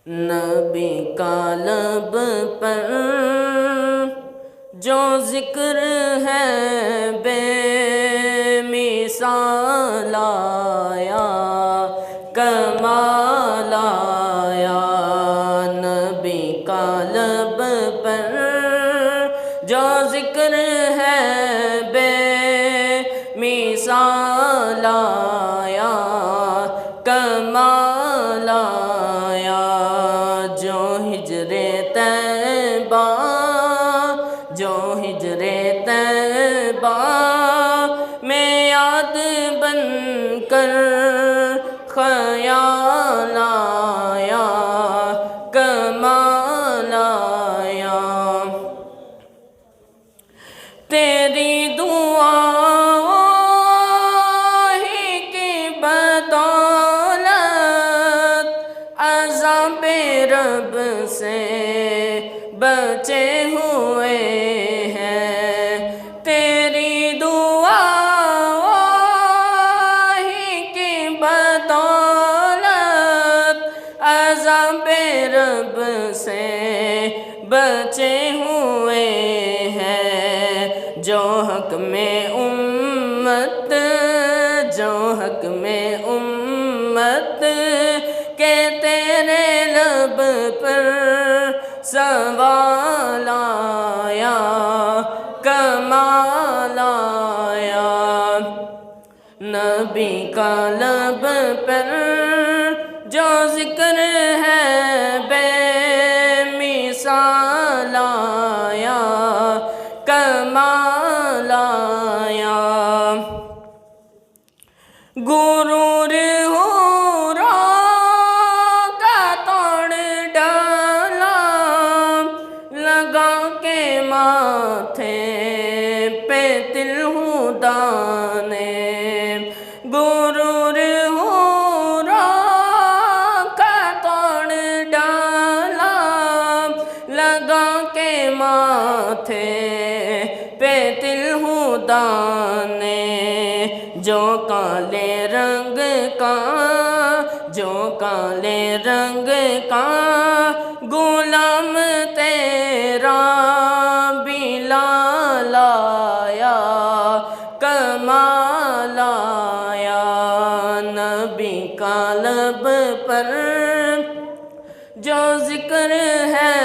نبی کا لب پر جو ذکر ہے بے مثال آیا، کمال آیا۔ نبی کا لب پر جو ذکر ہے بے مثال آیا، کمال آیا۔ جو ہجر طیبہ، جو ہجر طیبہ میں یاد بن کر خیال آیا، کمال آیا۔ تیری دعا ہی کی بدولت عذاب رب سے بچے ہوئے ہیں، تیری دعا ہی کی بدولت عذاب رب سے بچے ہوئے ہیں۔ جو حق میں امت، جو حق میں امت کہ تیرے لب پر سوال آیا، کمال آیا۔ نبی کا لب پر جو ذکر ہے بے مثال آیا، کمال آیا۔ غرور حوروں کا توڑ ڈالا، لگا کے ماتھے پہ تل ہوں دانے۔ غرور حوروں کا توڑ ڈالا، لگا کے ماتھے پہ تل ہوں دانے۔ جو کالے رنگ کا، جو کالے رنگ کا غلام تیرا بلال آیا، کمال آیا۔ نبی کا لب پر جو ذکر ہے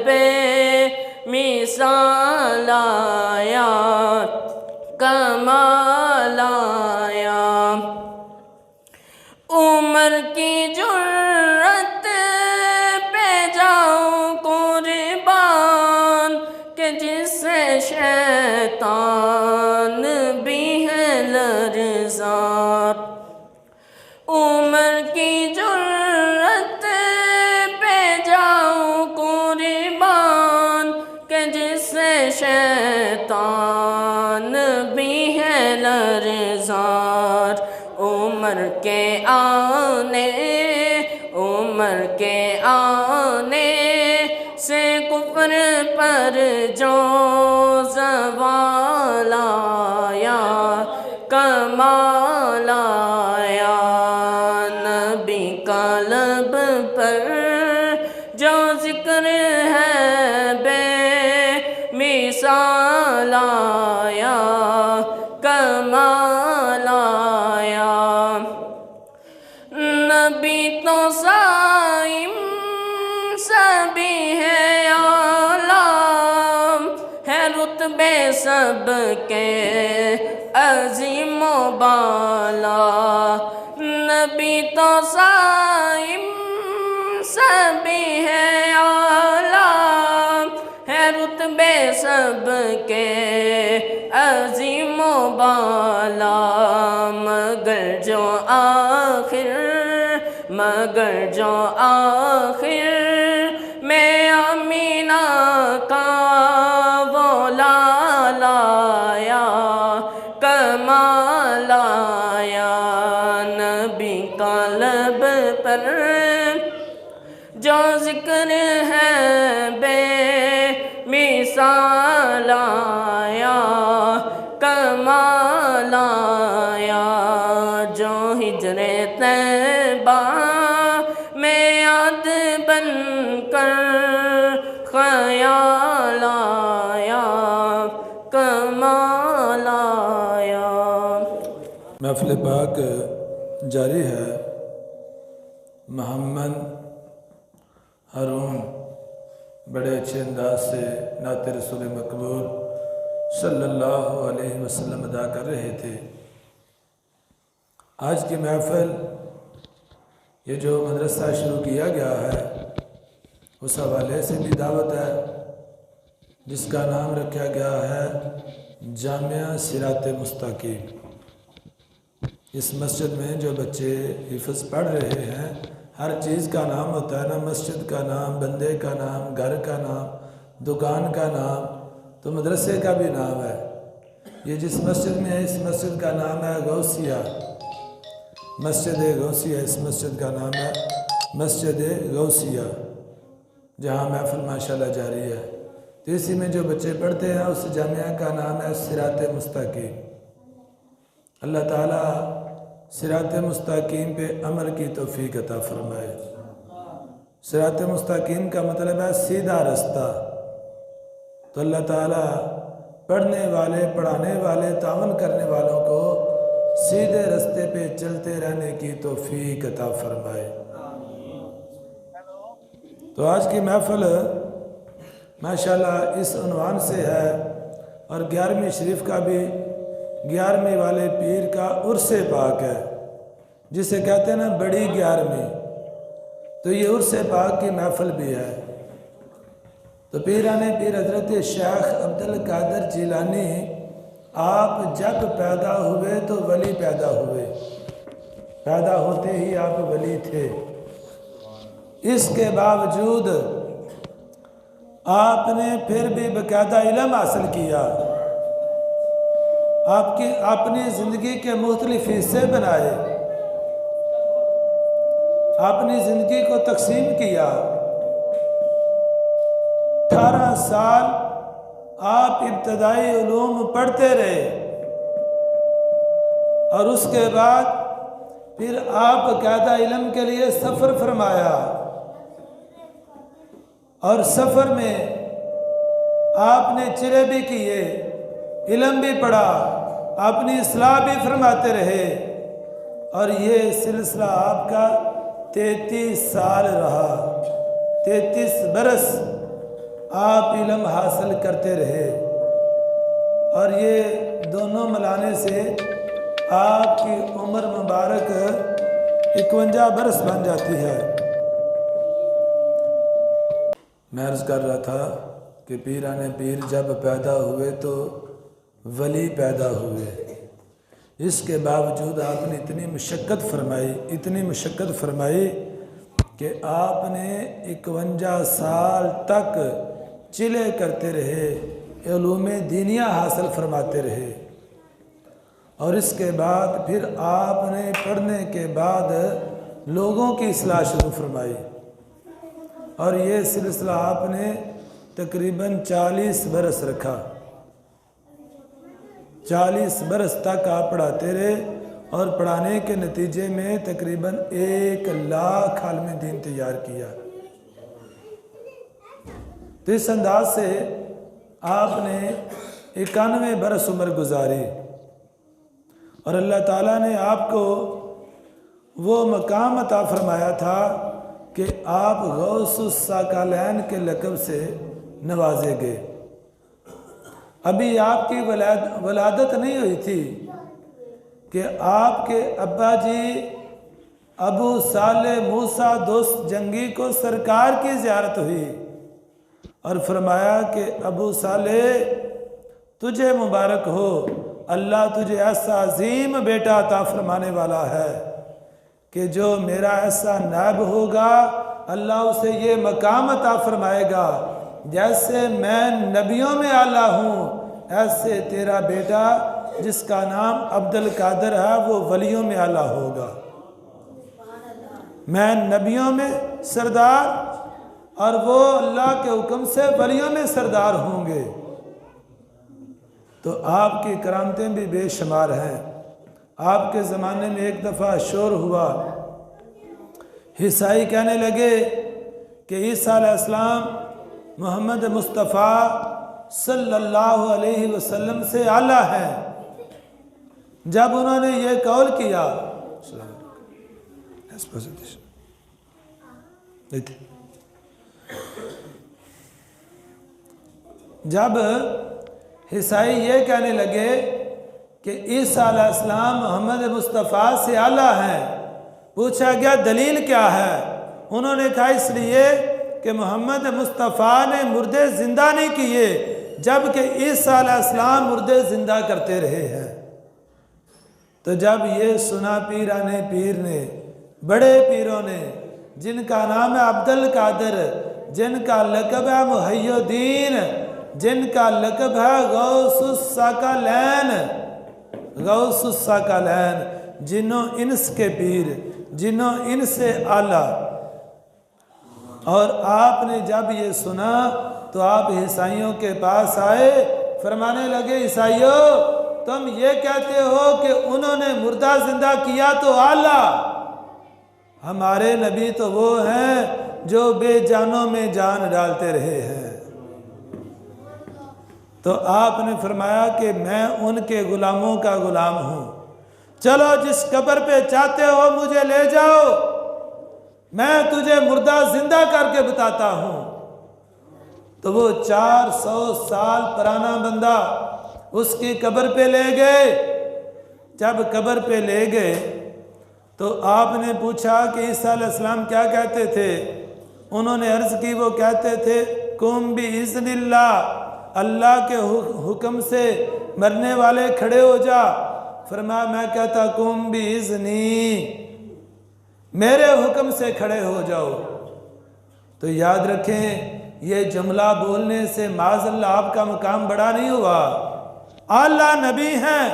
بے مثال آیا، کمال آیا۔ عمر کی جرت پہ جاؤں قربان کہ جس سے شیطان بھی ہے لرزان۔ عمر کی جرت پہ جاؤں قربان کہ جس سے شیطان بھی ہے لرزان۔ عمر کے آنے، عمر کے آنے سے کفر پر جو زوال آیا، کمال آیا۔ نبی کا لب پر جو ذکر ہے بے مثال آیا، کمال آیا۔ نبی تو صائم سبھی ہے عالم، ہے رتبے سب کے عظیم و بالا۔ نبی تو صائم سبھی ہے عالم، ہے رتبے سب کے عظیم و بالا۔ مگر جو آخر، مگر جو آخر میں آمینہ کا وہ لال آیا، کمال آیا۔ نبی کا لب پر جو ذکر ہے بے مثال آیا، کمال آیا۔ جو ہجر طیبہ میں یاد بن کر خیال آیا کمال آیا۔ محفل پاک جاری ہے۔ محمد ہارون بڑے اچھے انداز سے نعت رسول مقبول صلی اللہ علیہ وسلم ادا کر رہے تھے۔ آج کی محفل یہ جو مدرسہ شروع کیا گیا ہے اس حوالے سے بھی دعوت ہے، جس کا نام رکھا گیا ہے جامعہ صراط مستقیم۔ اس مسجد میں جو بچے حفظ پڑھ رہے ہیں، ہر چیز کا نام ہوتا ہے نا، مسجد کا نام، بندے کا نام، گھر کا نام، دکان کا نام، تو مدرسے کا بھی نام ہے۔ یہ جس مسجد میں ہے اس مسجد کا نام ہے غوثیہ، مسجد غوثیہ، اس مسجد کا نام ہے مسجد غوثیہ، جہاں محفل ماشاءاللہ جاری ہے۔ تو اسی میں جو بچے پڑھتے ہیں اس جامعہ کا نام ہے صراط مستقیم۔ اللہ تعالیٰ صراط مستقیم پہ عمل کی توفیق عطا فرمائے۔ صراط مستقیم کا مطلب ہے سیدھا رستہ، تو اللہ تعالیٰ پڑھنے والے، پڑھانے والے، تعاون کرنے والوں کو سیدھے رستے پہ چلتے رہنے کی توفیق عطا فرمائے۔ تو آج کی محفل ماشاءاللہ اس عنوان سے ہے، اور 11ویں شریف کا بھی 11ویں والے پیر کا عرس پاک ہے، جسے کہتے ہیں نا بڑی 11ویں، تو یہ عرس پاک کی محفل بھی ہے۔ تو پیران پیر حضرت شیخ عبدالقادر جیلانی، آپ جب پیدا ہوئے تو ولی پیدا ہوئے، پیدا ہوتے ہی آپ ولی تھے۔ اس کے باوجود آپ نے پھر بھی باقاعدہ علم حاصل کیا، آپ کی اپنی زندگی کے مختلف حصے بنائے، اپنی زندگی کو تقسیم کیا۔ 18 سال آپ ابتدائی علوم پڑھتے رہے، اور اس کے بعد پھر آپ باقاعدہ علم کے لیے سفر فرمایا، اور سفر میں آپ نے چرے بھی کیے، علم بھی پڑھا، اپنی اصلاح بھی فرماتے رہے، اور یہ سلسلہ آپ کا 33 سال رہا۔ 33 برس آپ علم حاصل کرتے رہے، اور یہ دونوں ملانے سے آپ کی عمر مبارک 51 برس بن جاتی ہے۔ میں عرض کر رہا تھا کہ پیران پیر جب پیدا ہوئے تو ولی پیدا ہوئے، اس کے باوجود آپ نے اتنی مشقت فرمائی، اتنی مشقت فرمائی کہ آپ نے 51 سال تک چلے کرتے رہے، علوم دینیہ حاصل فرماتے رہے، اور اس کے بعد پھر آپ نے پڑھنے کے بعد لوگوں کی اصلاح شروع فرمائی، اور یہ سلسلہ آپ نے تقریباً 40 برس رکھا۔ 40 برس تک آپ پڑھاتے رہے، اور پڑھانے کے نتیجے میں تقریباً 1 لاکھ عالم دین تیار کیا۔ تو اس انداز سے آپ نے 91 برس عمر گزاری، اور اللہ تعالیٰ نے آپ کو وہ مقام عطا فرمایا تھا کہ آپ غوث الثقلین کے لقب سے نوازے گئے۔ ابھی آپ کی ولادت نہیں ہوئی تھی کہ آپ کے ابا جی ابو صالح موسیٰ دوست جنگی کو سرکار کی زیارت ہوئی، اور فرمایا کہ ابو صالح تجھے مبارک ہو، اللہ تجھے ایسا عظیم بیٹا عطا فرمانے والا ہے کہ جو میرا ایسا نائب ہوگا اللہ اسے یہ مقام عطا فرمائے گا، جیسے میں نبیوں میں اعلیٰ ہوں ایسے تیرا بیٹا جس کا نام عبدالقادر ہے وہ ولیوں میں اعلیٰ ہوگا۔ میں نبیوں میں سردار اور وہ اللہ کے حکم سے ولیوں میں سردار ہوں گے۔ تو آپ کی کرامتیں بھی بے شمار ہیں۔ آپ کے زمانے میں ایک دفعہ شور ہوا، عیسائی کہنے لگے کہ عیسیٰ علیہ السلام محمد مصطفیٰ صلی اللہ علیہ وسلم سے اعلیٰ ہیں، جب انہوں نے یہ قول کیا، جب عیسائی یہ کہنے لگے کہ عیسیٰ علیہ السلام محمد مصطفیٰ سے اعلیٰ ہیں، پوچھا گیا دلیل کیا ہے؟ انہوں نے کہا اس لیے کہ محمد مصطفیٰ نے مردے زندہ نہیں کیے، جبکہ عیسیٰ علیہ السلام مردے زندہ کرتے رہے ہیں۔ تو جب یہ سنا پیران پیر نے، بڑے پیروں نے، جن کا نام ہے عبد القادر، جن کا لقب ہے محی الدین، جن کا لقب ہے غوث الثقلین، غوث الثقلین، جنوں انس کے پیر، جنوں ان سے اعلیٰ، اور آپ نے جب یہ سنا تو آپ عیسائیوں کے پاس آئے، فرمانے لگے عیسائیوں تم یہ کہتے ہو کہ انہوں نے مردہ زندہ کیا تو اعلیٰ، ہمارے نبی تو وہ ہیں جو بے جانوں میں جان ڈالتے رہے ہیں۔ تو آپ نے فرمایا کہ میں ان کے غلاموں کا غلام ہوں، چلو جس قبر پہ چاہتے ہو مجھے لے جاؤ، میں تجھے مردہ زندہ کر کے بتاتا ہوں۔ تو وہ 400 سال پرانا بندہ اس کی قبر پہ لے گئے۔ جب قبر پہ لے گئے تو آپ نے پوچھا کہ عیسیٰ علیہ السلام کیا کہتے تھے؟ انہوں نے عرض کی، وہ کہتے تھے قم بِإِذْنِ اللَّهِ، اللہ کے حکم سے مرنے والے کھڑے ہو جا۔ فرمایا میں کہتا قم بِإِذْنِی، میرے حکم سے کھڑے ہو جاؤ۔ تو یاد رکھیں یہ جملہ بولنے سے معاذ اللہ آپ کا مقام بڑا نہیں ہوا، اعلیٰ نبی ہیں،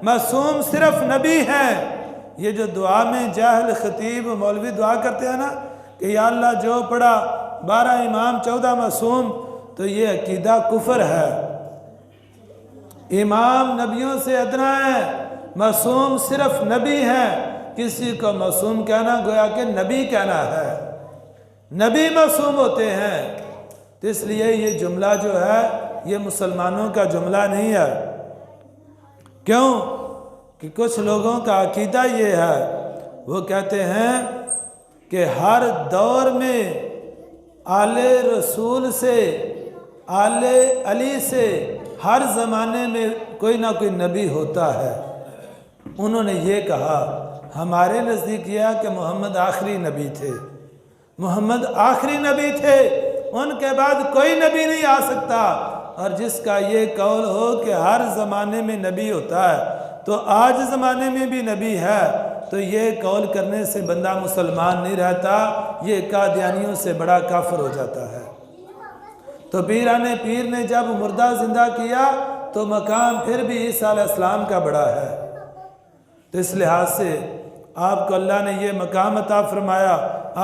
معصوم صرف نبی ہیں۔ یہ جو دعا میں جاہل خطیب مولوی دعا کرتے ہیں نا کہ یا اللہ جو پڑھا 12 امام 14 معصوم، تو یہ عقیدہ کفر ہے۔ امام نبیوں سے ادنا ہے، معصوم صرف نبی ہیں۔ کسی کو معصوم کہنا گویا کہ نبی کہنا ہے، نبی معصوم ہوتے ہیں۔ تو اس لیے یہ جملہ جو ہے یہ مسلمانوں کا جملہ نہیں ہے۔ کیوں کہ کچھ لوگوں کا عقیدہ یہ ہے، وہ کہتے ہیں کہ ہر دور میں آل رسول سے، آل علی سے ہر زمانے میں کوئی نہ کوئی نبی ہوتا ہے۔ انہوں نے یہ کہا ہمارے نزدیک یہ کہ محمد آخری نبی تھے، محمد آخری نبی تھے، ان کے بعد کوئی نبی نہیں آ سکتا۔ اور جس کا یہ قول ہو کہ ہر زمانے میں نبی ہوتا ہے تو آج زمانے میں بھی نبی ہے، تو یہ قول کرنے سے بندہ مسلمان نہیں رہتا، یہ قادیانیوں سے بڑا کافر ہو جاتا ہے۔ تو پیران پیر نے جب مردہ زندہ کیا تو مقام پھر بھی عیسیٰ علیہ السلام کا بڑا ہے۔ تو اس لحاظ سے آپ کو اللہ نے یہ مقام عطا فرمایا۔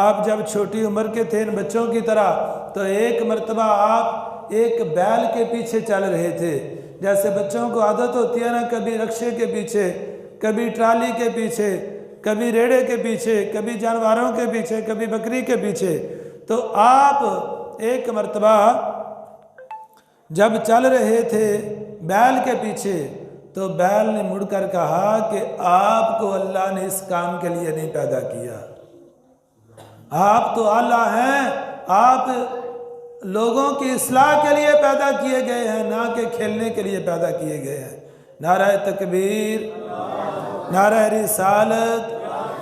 آپ جب چھوٹی عمر کے تھے ان بچوں کی طرح، تو ایک مرتبہ آپ ایک بیل کے پیچھے چل رہے تھے، جیسے بچوں کو عادت ہوتی ہے نا، کبھی رکشے کے پیچھے، کبھی ٹرالی کے پیچھے، کبھی ریڑے کے پیچھے، کبھی جانوروں کے پیچھے، کبھی بکری کے پیچھے۔ تو آپ ایک مرتبہ جب چل رہے تھے بیل کے پیچھے، تو بیل نے مڑ کر کہا کہ آپ کو اللہ نے اس کام کے لیے نہیں پیدا کیا، آپ تو اعلیٰ ہیں، آپ لوگوں کی اصلاح کے لیے پیدا کیے گئے ہیں، نہ کہ کھیلنے کے لیے پیدا کیے گئے ہیں۔ نعرہ تکبیر، نعرہ رسالت،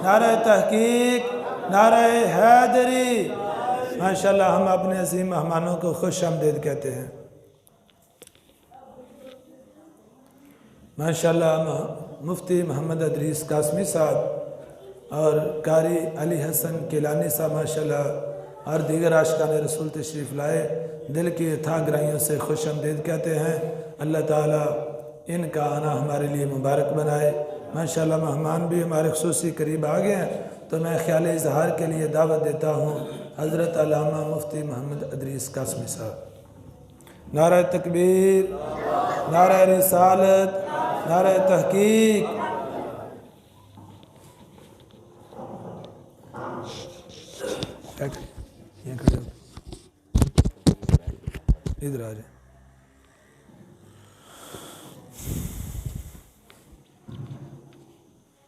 نعرہ تحقیق، نعرہ حیدری۔ ماشاءاللہ ہم اپنے عظیم مہمانوں کو خوش آمدید کہتے ہیں۔ ماشاءاللہ مفتی محمد ادریس قاسمی صاحب اور قاری علی حسن کیلانی صاحب ماشاءاللہ اور دیگر عاشقان رسول تشریف لائے، دل کی تھا گرائیوں سے خوش آمدید کہتے ہیں۔ اللہ تعالیٰ ان کا آنا ہمارے لیے مبارک بنائے۔ ماشاءاللہ مہمان بھی ہمارے خصوصی قریب آ گئے ہیں، تو میں خیال اظہار کے لیے دعوت دیتا ہوں حضرت علامہ مفتی محمد ادریس قاسمی صاحب۔ نعرہ تکبیر، نعرہ رسالت، نعرہ تحقیق۔ یہ ادھر آ جائیں.